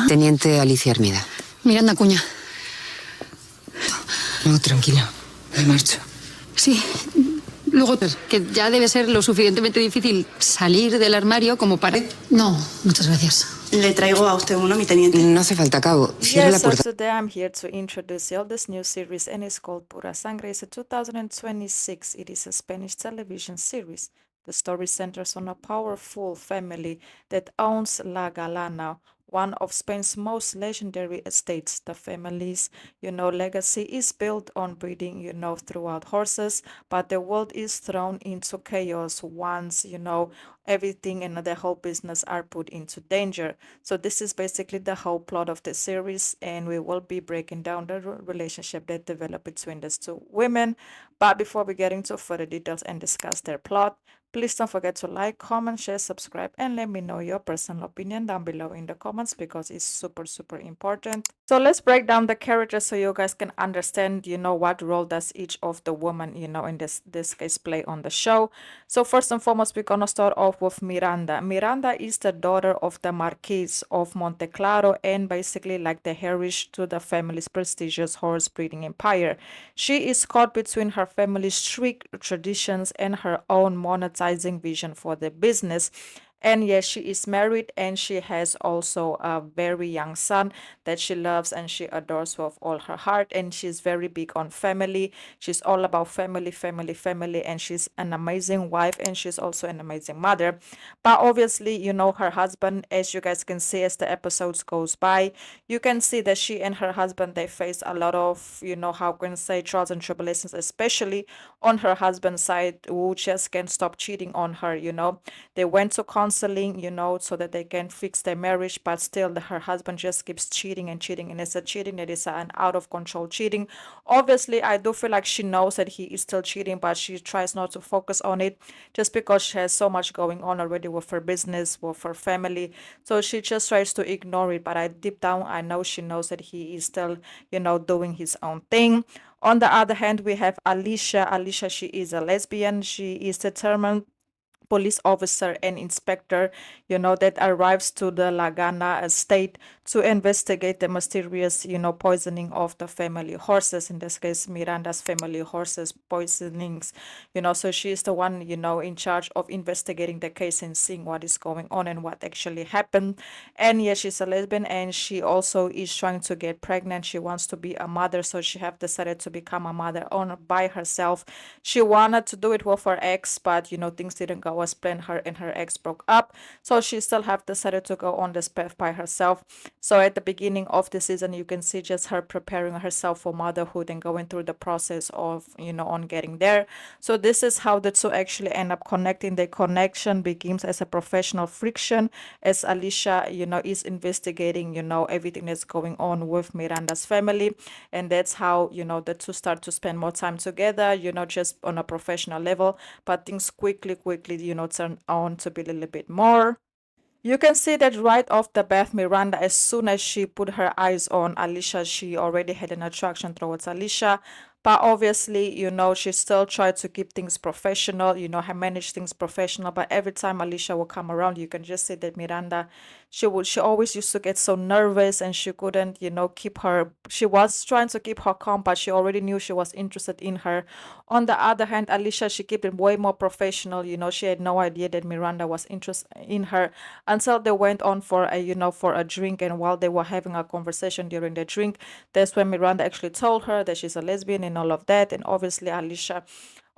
Teniente Alicia Hermida. Miranda Cuña. No, tranquila. Me marcho. Sí. Luego, que ya debe ser lo suficientemente difícil salir del armario como para... No, muchas gracias. Le traigo a usted uno, mi teniente. No hace falta, cabo. Cierre la Yes, so puerta. today I'm here to introduce you all this new series, and it's called Pura Sangre. It's a 2026. It is a Spanish television series. The story centers on a powerful family that owns La Galana, one of Spain's most legendary estates. The family's, legacy is built on breeding, throughout horses, but the world is thrown into chaos once, everything and the whole business are put into danger. So this is basically the whole plot of the series, and we will be breaking down the relationship that developed between these two women. But before we get into further details and discuss their plot, please don't forget to like, comment, share, subscribe, and let me know your personal opinion down below in the comments because it's super, super important. So let's break down the characters so you guys can understand, what role does each of the women, in this case play on the show. So first and foremost, we're gonna start off with Miranda. Miranda is the daughter of the Marquis of Monteclaro and basically like the heiress to the family's prestigious horse breeding empire. She is caught between her family's strict traditions and her own monetizing vision for the business. And yes, she is married and she has also a very young son that she loves and she adores with all her heart. And she's very big on family. She's all about family, family, family. And she's an amazing wife and she's also an amazing mother. But obviously, her husband, as you guys can see as the episodes goes by, you can see that she and her husband, they face a lot of, how can I say, trials and tribulations, especially on her husband's side, who just can't stop cheating on her. They went to counseling, so that they can fix their marriage, but still her husband just keeps cheating and cheating, and it's a cheating that is an out of control cheating. Obviously, I do feel like she knows that he is still cheating, but she tries not to focus on it just because she has so much going on already with her business, with her family. So she just tries to ignore it, but deep down, I know she knows that he is still, doing his own thing. On the other hand, we have Alicia. Alicia, she is a lesbian. She is determined police officer and inspector, that arrives to the Lagana estate to investigate the mysterious, poisoning of the family horses. In this case, Miranda's family horses poisonings, so she is the one, in charge of investigating the case and seeing what is going on and what actually happened. And yes, she's a lesbian and she also is trying to get pregnant. She wants to be a mother, so she have decided to become a mother on by herself. She wanted to do it with her ex, but things didn't go as planned. Her and her ex broke up, so she still have decided to go on this path by herself. So at the beginning of the season, you can see just her preparing herself for motherhood and going through the process of, on getting there. So this is how the two actually end up connecting. The connection begins as a professional friction as Alicia, is investigating, everything that's going on with Miranda's family. And that's how, the two start to spend more time together, just on a professional level. But things quickly, turn on to be a little bit more. You can see that right off the bat, Miranda, as soon as she put her eyes on Alicia, she already had an attraction towards Alicia. But obviously, she still tried to keep things professional, manage things professional. But every time Alicia will come around, you can just see that Miranda, she always used to get so nervous and she couldn't, she was trying to keep her calm, but she already knew she was interested in her. On the other hand, Alicia, she kept it way more professional. She had no idea that Miranda was interested in her until they went on for a drink. And while they were having a conversation during the drink, that's when Miranda actually told her that she's a lesbian and all of that. And obviously, Alicia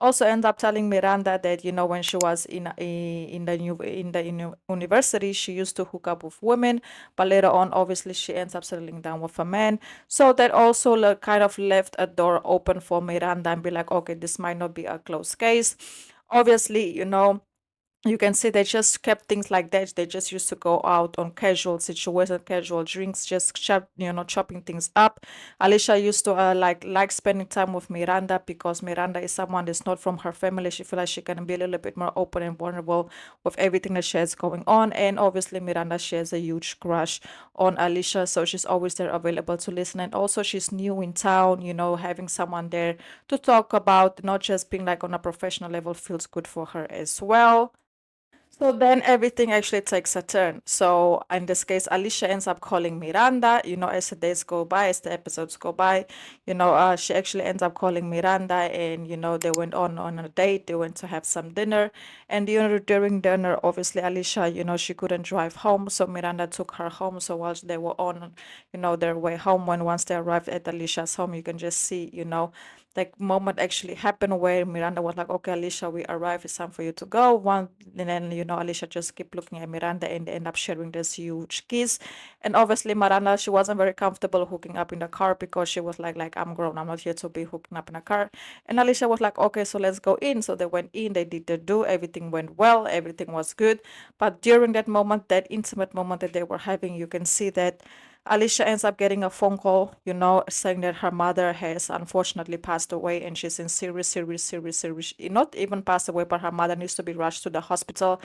also ended up telling Miranda that when she was in the university, she used to hook up with women, but later on, obviously, she ends up settling down with a man. So that also kind of left a door open for Miranda and be like, okay, this might not be a close case. Obviously, you can see they just kept things like that. They just used to go out on casual situations, casual drinks, just chopping things up. Alicia used to like spending time with Miranda because Miranda is someone that's not from her family. She feels like she can be a little bit more open and vulnerable with everything that she has going on. And obviously Miranda, she has a huge crush on Alicia, so she's always there available to listen. And also she's new in town, having someone there to talk about, not just being like on a professional level, feels good for her as well. So then everything actually takes a turn. So in this case, Alicia ends up calling Miranda, as the days go by, as the episodes go by, she actually ends up calling Miranda, and, they went on a date. They went to have some dinner. And, during dinner, obviously, Alicia, she couldn't drive home. So Miranda took her home. So whilst they were on, their way home, once they arrived at Alicia's home, you can just see, like moment actually happened where Miranda was like, okay, Alicia, we arrived. It's time for you to go. And then, Alicia just kept looking at Miranda, and they end up sharing this huge kiss. And obviously, Miranda, she wasn't very comfortable hooking up in the car because she was like, I'm grown. I'm not here to be hooking up in a car. And Alicia was like, okay, so let's go in. So they went in. They did the do. Everything went well. Everything was good. But during that moment, that intimate moment that they were having, you can see that Alicia ends up getting a phone call, saying that her mother has unfortunately passed away, and she's in serious, not even passed away, but her mother needs to be rushed to the hospital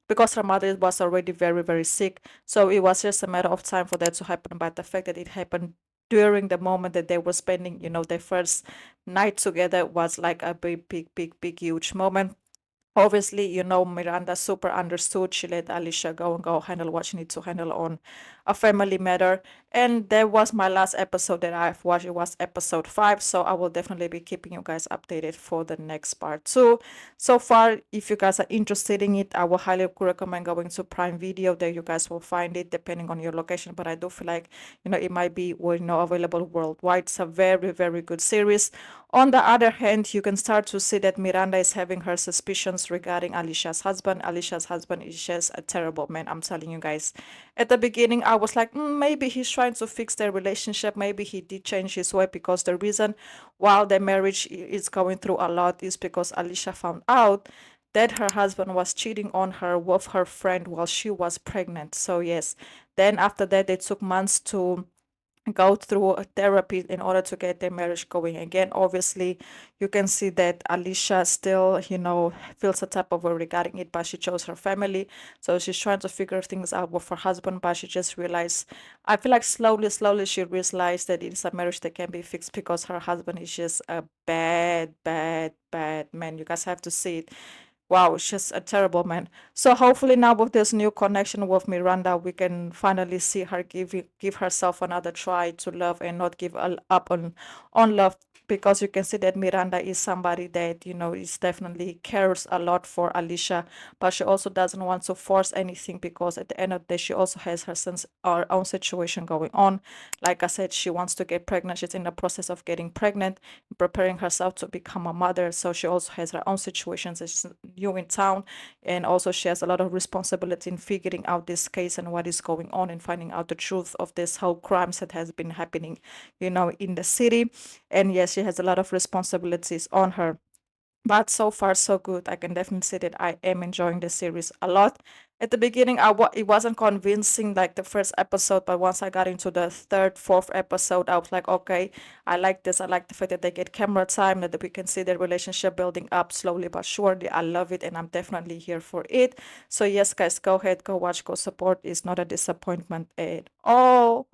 because her mother was already very, very sick. So it was just a matter of time for that to happen. But the fact that it happened during the moment that they were spending, their first night together was like a big, huge moment. Obviously, Miranda super understood. She let Alicia go handle what she needs to handle on a family matter. And that was my last episode that I've watched. It was episode 5. So I will definitely be keeping you guys updated for the next part too. So far, if you guys are interested in it, I will highly recommend going to Prime Video. There you guys will find it depending on your location. But I do feel like, it might be, available worldwide. It's a very, very good series. On the other hand, you can start to see that Miranda is having her suspicions regarding Alicia's husband. Alicia's husband is just a terrible man, I'm telling you guys. At the beginning, I was like, maybe he's trying to fix their relationship. Maybe he did change his way, because the reason why their marriage is going through a lot is because Alicia found out that her husband was cheating on her with her friend while she was pregnant. So yes, then after that, they took months to go through a therapy in order to get their marriage going again. Obviously, you can see that Alicia still, feels a type of way regarding it, but she chose her family. So she's trying to figure things out with her husband, but she just realized, I feel like slowly she realized that it's a marriage that can be fixed, because her husband is just a bad man. You guys have to see it. Wow, she's a terrible man. So hopefully now with this new connection with Miranda, we can finally see her give herself another try to love and not give up on love, because you can see that Miranda is somebody that, is definitely cares a lot for Alicia, but she also doesn't want to force anything, because at the end of the day, she also has her own situation going on. Like I said, she wants to get pregnant. She's in the process of getting pregnant, preparing herself to become a mother. So she also has her own situations. She's new in town, and also she has a lot of responsibility in figuring out this case and what is going on, and finding out the truth of this whole crimes that has been happening, in the city. And yes, she has a lot of responsibilities on her. But so far, so good. I can definitely say that I am enjoying the series a lot. At the beginning, it wasn't convincing like the first episode, but once I got into the third, fourth episode, I was like, okay, I like this. I like the fact that they get camera time, that we can see their relationship building up slowly but surely. I love it, and I'm definitely here for it. So yes, guys, go ahead, go watch, go support. It's not a disappointment at all.